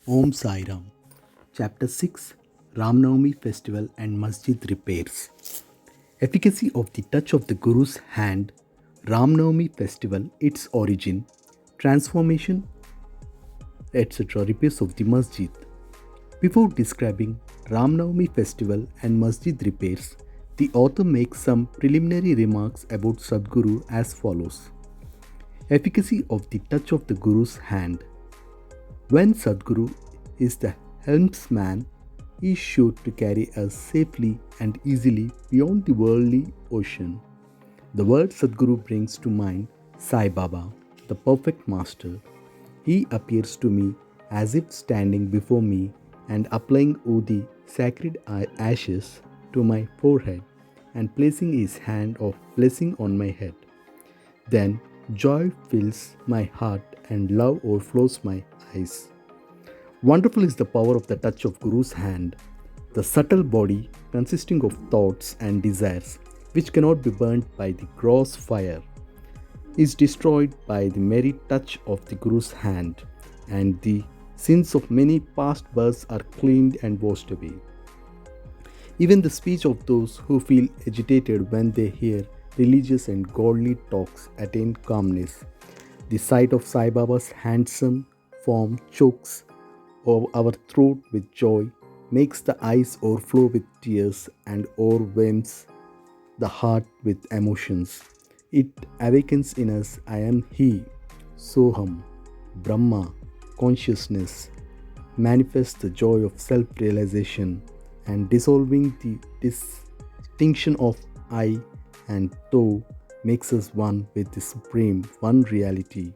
Om Sai Ram. Chapter 6, Ram Navami Festival and Masjid Repairs. Efficacy of the touch of the Guru's hand. Ram Navami Festival, its origin, transformation, etc. Repairs of the Masjid. Before describing Ram Navami Festival and Masjid repairs, the author makes some preliminary remarks about Sadguru as follows. Efficacy of the touch of the Guru's hand. When Sadguru is the helmsman, he is sure to carry us safely and easily beyond the worldly ocean. The word Sadguru brings to mind Sai Baba, the perfect master. He appears to me as if standing before me and applying Udi sacred ashes to my forehead and placing his hand of blessing on my head. Then joy fills my heart and love overflows my eyes. Wonderful is the power of the touch of Guru's hand. The subtle body, consisting of thoughts and desires, which cannot be burnt by the gross fire, is destroyed by the merry touch of the Guru's hand, and the sins of many past births are cleaned and washed away. Even the speech of those who feel agitated when they hear religious and godly talks attain calmness. The sight of Sai Baba's handsome form chokes our throat with joy, makes the eyes overflow with tears, and overwhelms the heart with emotions. It awakens in us I am He, Soham, Brahma, consciousness, manifests the joy of self realization and dissolving the distinction of I and Thou makes us one with the Supreme, one reality.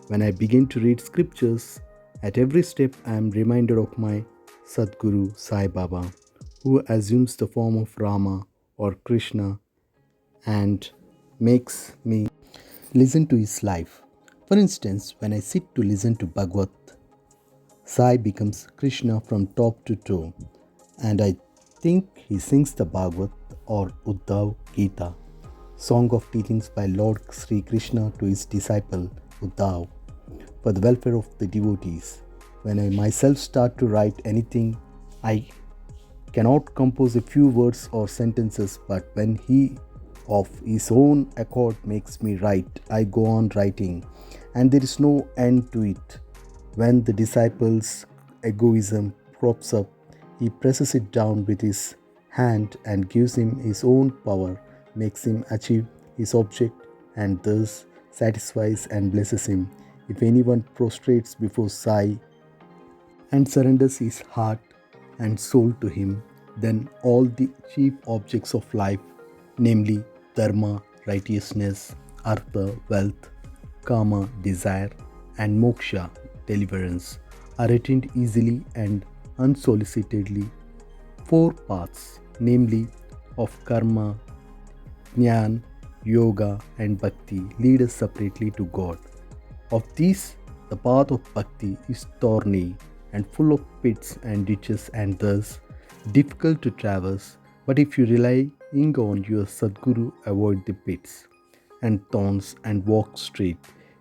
When I begin to read scriptures, at every step I am reminded of my Sadguru Sai Baba, who assumes the form of Rama or Krishna and makes me listen to his life. For instance, when I sit to listen to Bhagavad, Sai becomes Krishna from top to toe, and I think he sings the Bhagavad or Uddhav Gita, song of teachings by Lord Sri Krishna to his disciple Uddhav, for the welfare of the devotees. When I myself start to write anything, I cannot compose a few words or sentences, but when he of his own accord makes me write, I go on writing, and there is no end to it. When the disciple's egoism crops up, he presses it down with his hand and gives him his own power, makes him achieve his object, and thus satisfies and blesses him. If anyone prostrates before Sai and surrenders his heart and soul to him, then all the chief objects of life, namely dharma, righteousness, artha, wealth, kama, desire, and moksha, deliverance, are attained easily and unsolicitedly. Four paths, namely of karma, jnana, yoga, and bhakti, lead us separately to God. Of these, the path of bhakti is thorny and full of pits and ditches and thus difficult to traverse. But if you rely on your Sadguru, avoid the pits and thorns and walk straight.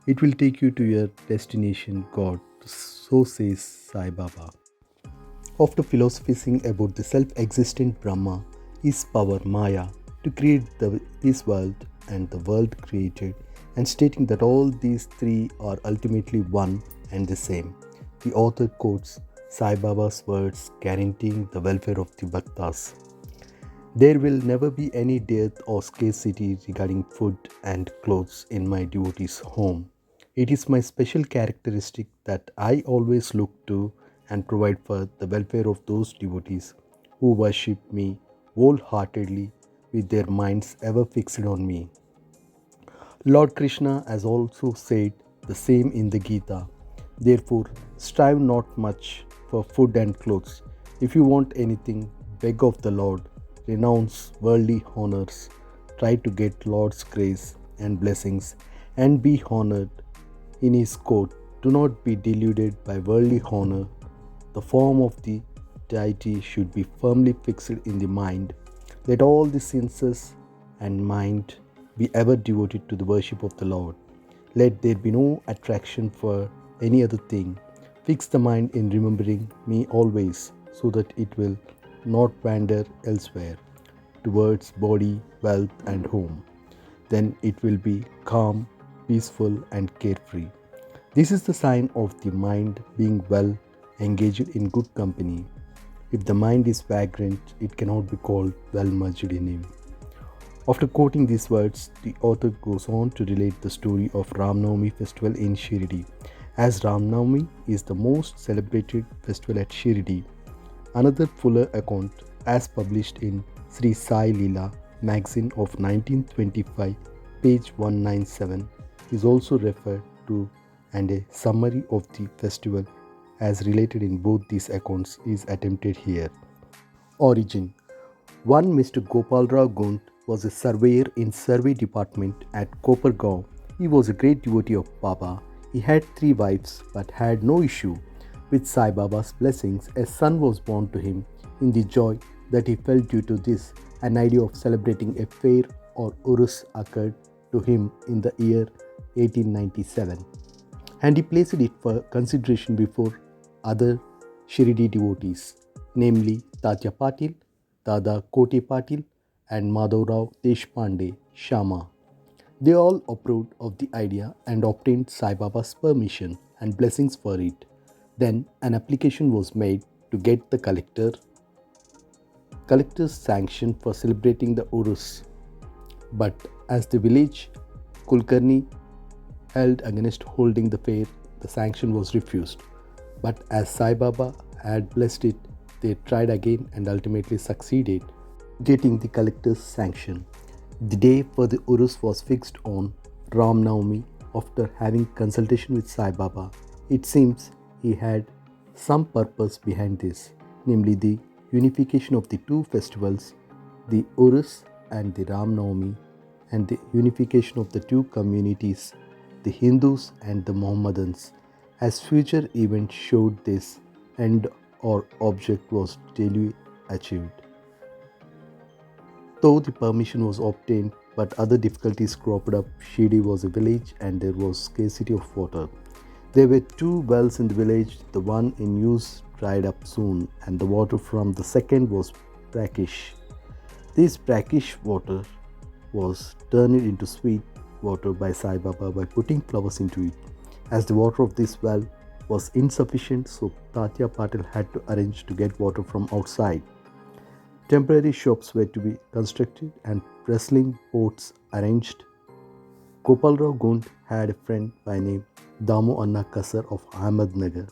It will take you to your destination, God. So says Sai Baba. After philosophizing about the self-existent Brahma, his power Maya to create this world and the world created, and stating that all these three are ultimately one and the same, the author quotes Sai Baba's words guaranteeing the welfare of the Bhaktas. There will never be any dearth or scarcity regarding food and clothes in my devotee's home. It is my special characteristic that I always look to and provide for the welfare of those devotees who worship me wholeheartedly with their minds ever fixed on me. Lord Krishna has also said the same in the Gita. Therefore, strive not much for food and clothes. If you want anything, beg of the Lord, renounce worldly honors, try to get Lord's grace and blessings, and be honored in His court. Do not be deluded by worldly honor. The form of the deity should be firmly fixed in the mind. Let all the senses and mind be ever devoted to the worship of the Lord. Let there be no attraction for any other thing. Fix the mind in remembering me always so that it will not wander elsewhere towards body, wealth, and home. Then it will be calm, peaceful, and carefree. This is the sign of the mind being well engaged in good company. If the mind is vagrant, it cannot be called well merged in him. After quoting these words, the author goes on to relate the story of Ram Navami festival in Shirdi. As Ram Navami is the most celebrated festival at Shirdi, another fuller account, as published in Sri Sai Leela magazine of 1925, page 197, is also referred to, and a summary of the festival as related in both these accounts is attempted here. Origin. One Mr. Gopalrao Gunt was a surveyor in survey department at Kopargaon. He was a great devotee of Baba. He had 3 wives but had no issue. With Sai Baba's blessings, a son was born to him. In the joy that he felt due to this, an idea of celebrating a fair or urus occurred to him in the year 1897, and he placed it for consideration before other Shirdi devotees, namely Tatya Patil, Dada Kote Patil, and Madhavrao Deshpande Shama. They all approved of the idea and obtained Sai Baba's permission and blessings for it. Then an application was made to get the collector's sanction for celebrating the Urus. But as the village Kulkarni held against holding the fair, the sanction was refused. But as Sai Baba had blessed it, they tried again and ultimately succeeded, getting the collector's sanction. The day for the Urus was fixed on Ram Navami after having consultation with Sai Baba. It seems he had some purpose behind this, namely the unification of the two festivals, the Urus and the Ram Navami, and the unification of the two communities, the Hindus and the Mohammedans. As future events showed, this end or object was daily achieved. Though the permission was obtained, but other difficulties cropped up. Shirdi was a village and there was scarcity of water. There were 2 wells in the village. The one in use dried up soon, and the water from the second was brackish. This brackish water was turned into sweet water by Sai Baba by putting flowers into it. As the water of this well was insufficient, so Tatya Patil had to arrange to get water from outside. Temporary shops were to be constructed and wrestling boats arranged. Gopalrao Gunt had a friend by name Damu Anna Kasar of Ahmednagar.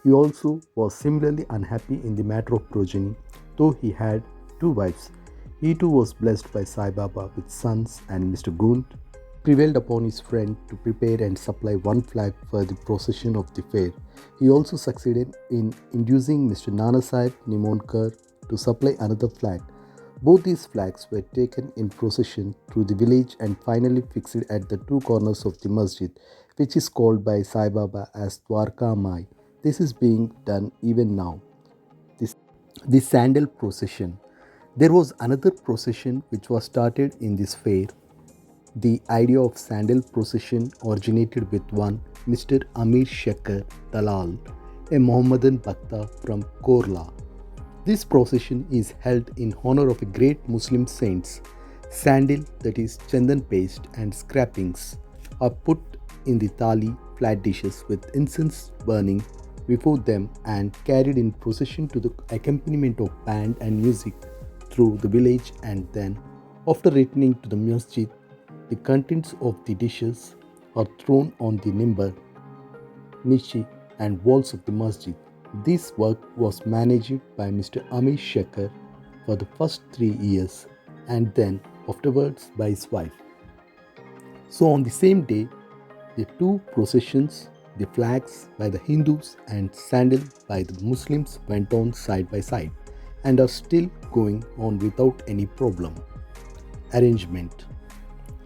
He also was similarly unhappy in the matter of progeny, though he had 2 wives. He too was blessed by Sai Baba with sons, and Mr. Gunt prevailed upon his friend to prepare and supply 1 flag for the procession of the fair. He also succeeded in inducing Mr. Nana Sahib Nimonkar to supply another flag. Both these flags were taken in procession through the village and finally fixed at the 2 corners of the Masjid, which is called by Sai Baba as Dwarka Mai. This is being done even now. The Sandal Procession. There was another procession which was started in this fair. The idea of Sandal Procession originated with one Mr. Amir Shakkar Dalal, a Mohammedan Bhakta from Korla. This procession is held in honor of a great Muslim saints. Sandal, that is chandan paste, and scrapings are put in the thali, flat dishes, with incense burning before them and carried in procession to the accompaniment of band and music through the village, and then, after returning to the masjid, the contents of the dishes are thrown on the nimbar, niche, and walls of the masjid. This work was managed by Mr. Amish Shakkar for the first 3 years and then afterwards by his wife. So on the same day, the 2 processions, the flags by the Hindus and sandal by the Muslims, went on side by side and are still going on without any problem. Arrangement.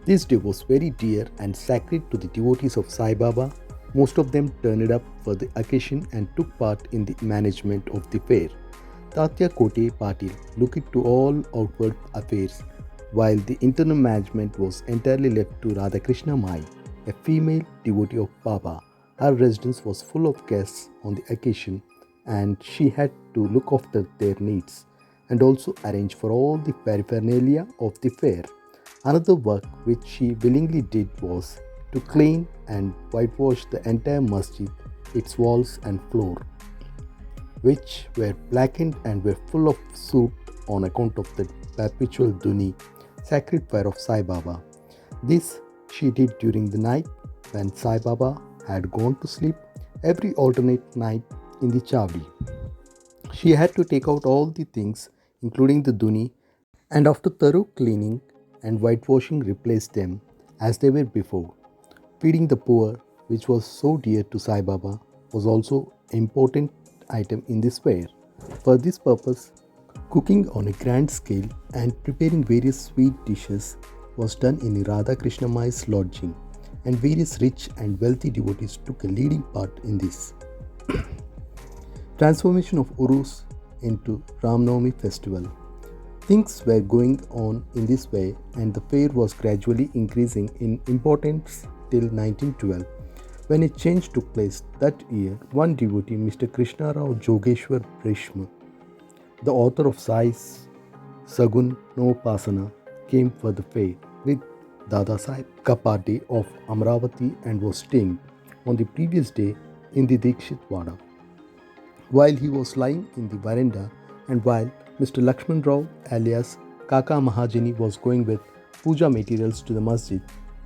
This day was very dear and sacred to the devotees of Sai Baba. Most of them turned up for the occasion and took part in the management of the fair. Tatya Kote Patil looked to all outward affairs, while the internal management was entirely left to Radhakrishna Mai, a female devotee of Baba. Her residence was full of guests on the occasion, and she had to look after their needs and also arrange for all the paraphernalia of the fair. Another work which she willingly did was to clean and whitewash the entire masjid, its walls and floor, which were blackened and were full of soot on account of the perpetual duni, sacred fire of Sai Baba. This she did during the night when Sai Baba had gone to sleep every alternate night in the Chavdi. She had to take out all the things, including the duni, and after thorough cleaning and whitewashing, replace them as they were before. Feeding the poor, which was so dear to Sai Baba, was also an important item in this fair. For this purpose, cooking on a grand scale and preparing various sweet dishes was done in Radha Krishna Mai's lodging, and various rich and wealthy devotees took a leading part in this. Transformation of Urus into Ram Navami festival. Things were going on in this way, and the fair was gradually increasing in importance till 1912. When a change took place that year, one devotee, Mr. Krishna Rao Jogeshwar Breshma, the author of Sai's Sagun No Pasana, came for the fair with Dada Sahib Kapade of Amravati and was staying on the previous day in the Dikshit Wada. While he was lying in the veranda and while Mr. Lakshman Rao alias Kaka Mahajani was going with puja materials to the masjid,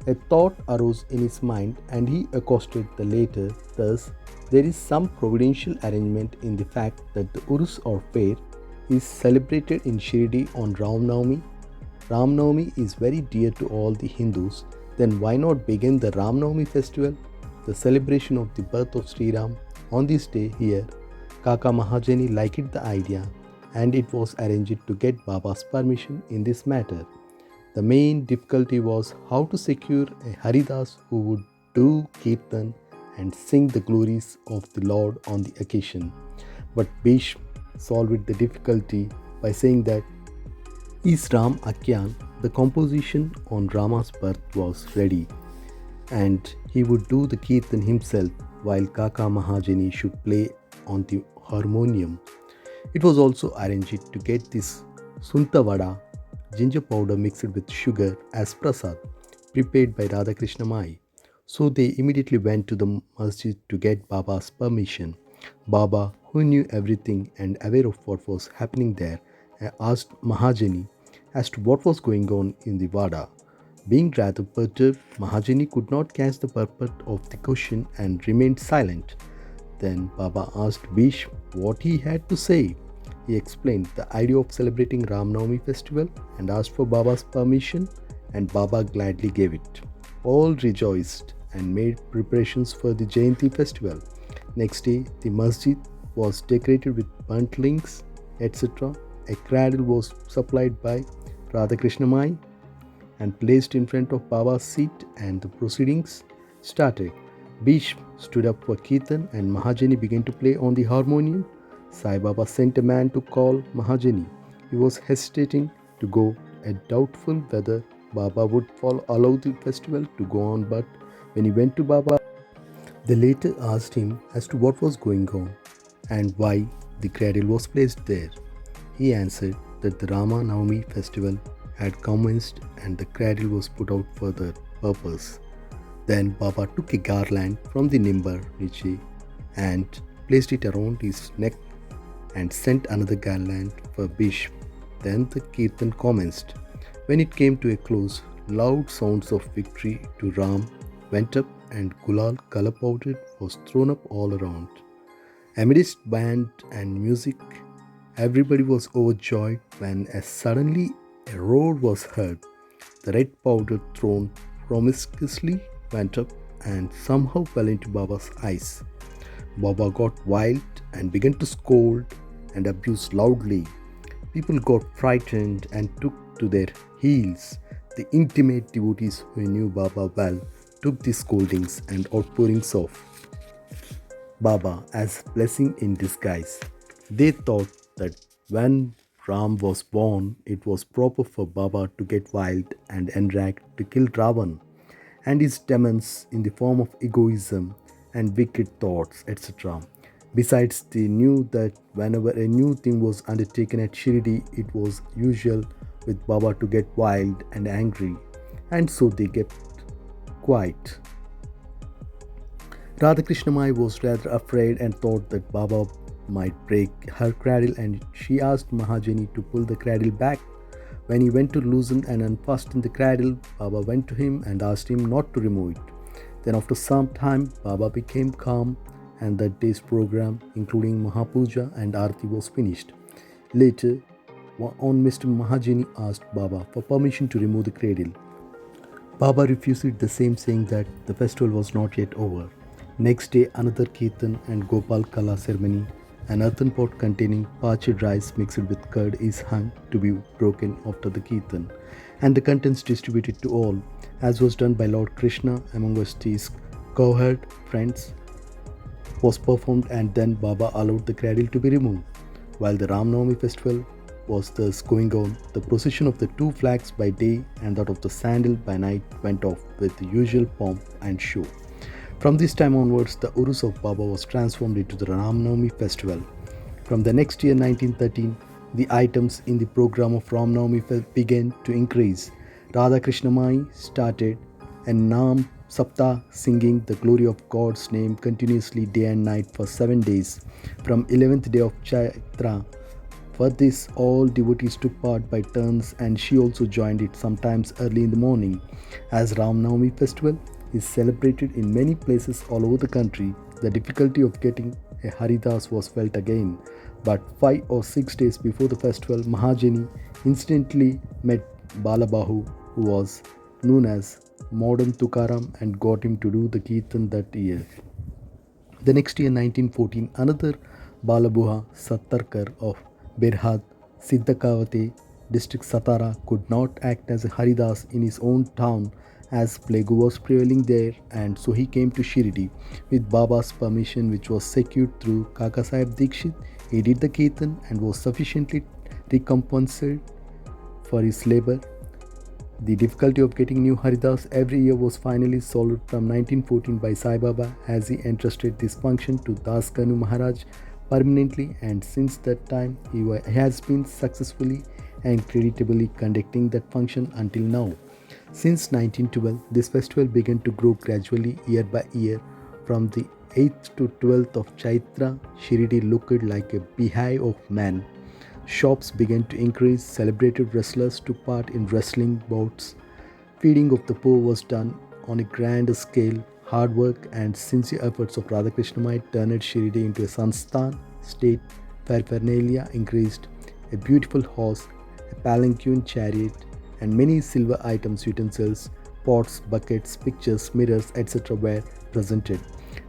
a thought arose in his mind and he accosted the latter thus: there is some providential arrangement in the fact that the Urus or fair is celebrated in Shirdi on Ram Navami. Ram Navami is very dear to all the Hindus, then why not begin the Ram Navami festival, the celebration of the birth of Sri Ram, on this day here? Kaka Mahajani liked the idea and it was arranged to get Baba's permission in this matter. The main difficulty was how to secure a Haridas who would do Kirtan and sing the glories of the Lord on the occasion. But Bhishma solved the difficulty by saying that is Ram Akyan, the composition on Rama's birth was ready, and he would do the Kirtan himself while Kaka Mahajani should play on the harmonium. It was also arranged to get this Suntavada, ginger powder mixed with sugar, as prasad, prepared by Radha Krishna Mai. So they immediately went to the masjid to get Baba's permission. Baba, who knew everything and aware of what was happening there, asked Mahajani as to what was going on in the Vada. Being rather perturbed, Mahajani could not catch the purport of the question and remained silent. Then Baba asked Bhishma what he had to say. He explained the idea of celebrating Ram Navami festival and asked for Baba's permission, and Baba gladly gave it. All rejoiced and made preparations for the Jayanti festival. Next day, the masjid was decorated with burnt links, etc. A cradle was supplied by Radha Krishna Mai and placed in front of Baba's seat, and the proceedings started. Bhishma stood up for Kirtan and Mahajani began to play on the harmonium. Sai Baba sent a man to call Mahajani. He was hesitating to go, doubtful whether Baba would allow the festival to go on, but when he went to Baba, the latter asked him as to what was going on and why the cradle was placed there. He answered that the Rama Navami festival had commenced and the cradle was put out for that purpose. Then Baba took a garland from the Nimbar Niche and placed it around his neck and sent another garland for Bhishma. Then the Kirtan commenced. When it came to a close, loud sounds of victory to Ram went up and Gulal color powder was thrown up all around. Amidst band and music, everybody was overjoyed when suddenly a roar was heard. The red powder thrown promiscuously went up and somehow fell into Baba's eyes. Baba got wild and began to scold and abuse loudly. People got frightened and took to their heels. The intimate devotees who knew Baba well took the scoldings and outpourings of Baba as blessing in disguise. They thought that when Ram was born, it was proper for Baba to get wild and enraged to kill Ravan and his demons in the form of egoism and wicked thoughts, etc. Besides, they knew that whenever a new thing was undertaken at Shirdi, it was usual with Baba to get wild and angry, and so they kept quiet. Radhakrishna was rather afraid and thought that Baba might break her cradle, and she asked Mahajani to pull the cradle back. When he went to loosen and unfasten the cradle, Baba went to him and asked him not to remove it. Then, after some time, Baba became calm, and that day's program, including Mahapuja and Arti, was finished. Later on, Mr. Mahajani asked Baba for permission to remove the cradle. Baba refused it, the same saying that the festival was not yet over. Next day, another Kirtan and Gopal Kala ceremony. An earthen pot containing parched rice mixed with curd is hung to be broken after the Kirtan, and the contents distributed to all, as was done by Lord Krishna among his cowherd friends, was performed, and then Baba allowed the cradle to be removed. While the Ram Navami festival was thus going on, the procession of the two flags by day and that of the sandal by night went off with the usual pomp and show. From this time onwards, the Urus of Baba was transformed into the Ram Navami festival. From the next year, 1913, the items in the program of Ram Navami began to increase. Radha Krishna Mai started and Nam Sapta singing the glory of God's name continuously day and night for 7 days from 11th day of Chaitra. For this, all devotees took part by turns, and she also joined it sometimes early in the morning. As Ram Navami festival is celebrated in many places all over the country, the difficulty of getting a Haridas was felt again. But 5 or 6 days before the festival, Mahajani incidentally met Balabahu, who was known as Modern Tukaram, and got him to do the Kirtan that year. The next year, 1914, another Balabuha Sattarkar of Berhad, Siddhakavate district Satara, could not act as a Haridas in his own town as plague was prevailing there, and so he came to Shirdi with Baba's permission, which was secured through Kaka Sahib Dikshit. He did the Kirtan and was sufficiently recompensed for his labor. The difficulty of getting new Haridas every year was finally solved from 1914 by Sai Baba, as he entrusted this function to Das Kanu Maharaj permanently, and since that time he has been successfully and creditably conducting that function until now. Since 1912, this festival began to grow gradually year by year. From the 8th to 12th of Chaitra, Shirdi looked like a beehive of men. Shops began to increase, celebrated wrestlers took part in wrestling bouts, feeding of the poor was done on a grand scale. Hard work and sincere efforts of Radhakrishna turned Shirdi into a Sansthan. State paraphernalia increased. A beautiful horse, a palanquin chariot, and many silver items, utensils, pots, buckets, pictures, mirrors, etc. were presented.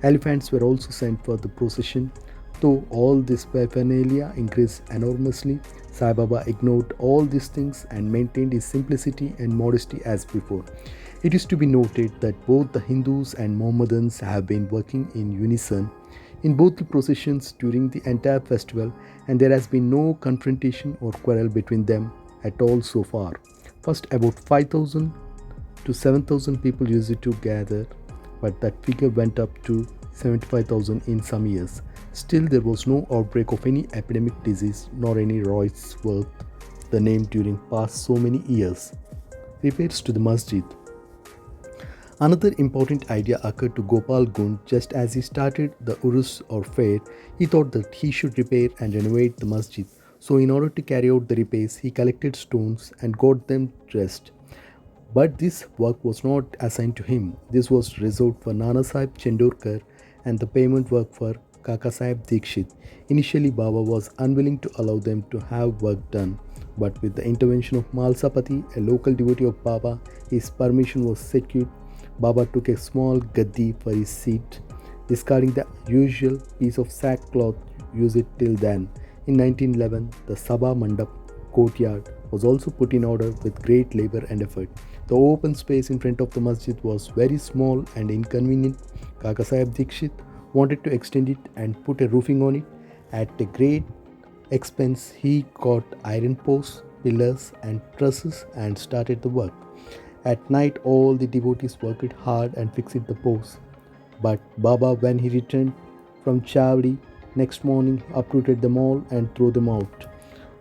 Elephants were also sent for the procession. Though all this paraphernalia increased enormously, Sai Baba ignored all these things and maintained his simplicity and modesty as before. It is to be noted that both the Hindus and Mohammedans have been working in unison in both the processions during the entire festival, and there has been no confrontation or quarrel between them at all so far. First, about 5,000 to 7,000 people used to gather, but that figure went up to 75,000 in some years. Still, there was no outbreak of any epidemic disease nor any riots worth the name during past so many years. Repairs to the Masjid. Another important idea occurred to Gopal Gund just as he started the Urus or fair. He thought that he should repair and renovate the Masjid. So, in order to carry out the repairs, he collected stones and got them dressed. But this work was not assigned to him. This was reserved for Nana Sahib Chendorkar, and the payment work for Kaka Sahib Dikshit. Initially, Baba was unwilling to allow them to have work done, but with the intervention of Malsapati, a local devotee of Baba, his permission was secured. Baba took a small gaddi for his seat, discarding the usual piece of sackcloth used till then. In 1911, the Sabha Mandap courtyard was also put in order with great labor and effort. The open space in front of the masjid was very small and inconvenient. Kaka Sahib Dikshit wanted to extend it and put a roofing on it. At a great expense, he got iron posts, pillars and trusses and started the work. At night, all the devotees worked hard and fixed the posts. But Baba, when he returned from Chavdi next morning, uprooted them all and threw them out.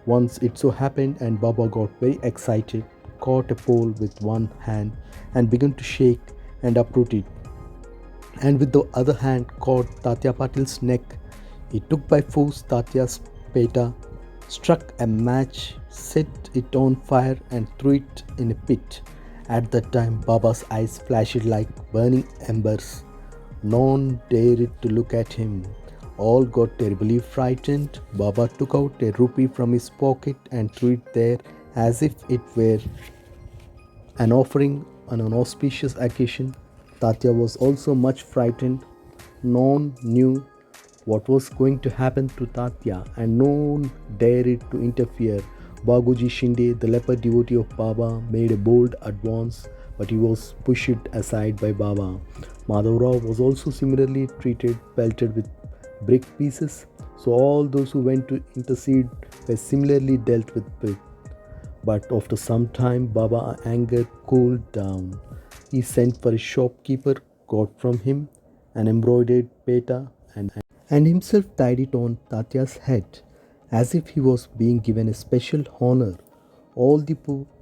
Once it so happened, and Baba got very excited, caught a pole with one hand and began to shake and uproot it, and with the other hand caught Tatya Patil's neck. He took by force Tatya's peta, struck a match, set it on fire, and threw it in a pit. At that time, Baba's eyes flashed like burning embers. None dared to look at him. All got terribly frightened. Baba took out a rupee from his pocket and threw it there as if it were an offering on an auspicious occasion. Tatya was also much frightened. No one knew what was going to happen to Tatya, and no one dared to interfere. Baguji Shinde, the leper devotee of Baba, made a bold advance, but he was pushed aside by Baba. Madhavrao was also similarly treated, pelted with brick pieces. So all those who went to intercede were similarly dealt with. But after some time, Baba's anger cooled down. He sent for a shopkeeper, got from him an embroidered peta, and himself tied it on Tatya's head, as if he was being given a special honor. All the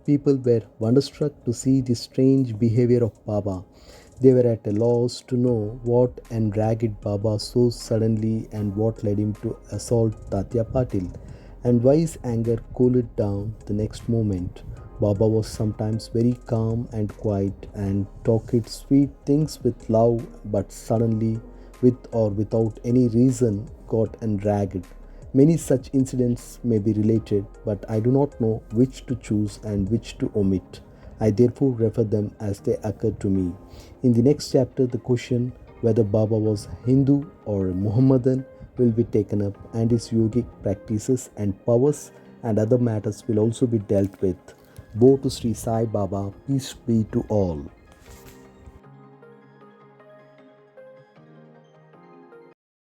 people were wonderstruck to see the strange behavior of Baba. They were at a loss to know what enraged Baba so suddenly and what led him to assault Tatya Patil, and why his anger cooled down the next moment. Baba was sometimes very calm and quiet and talked sweet things with love, but suddenly, with or without any reason, got enraged. Many such incidents may be related, but I do not know which to choose and which to omit. I therefore refer them as they occur to me. In the next chapter, the question whether Baba was Hindu or a Mohammedan will be taken up, and his yogic practices and powers and other matters will also be dealt with. Bo to Sri Sai Baba, peace be to all.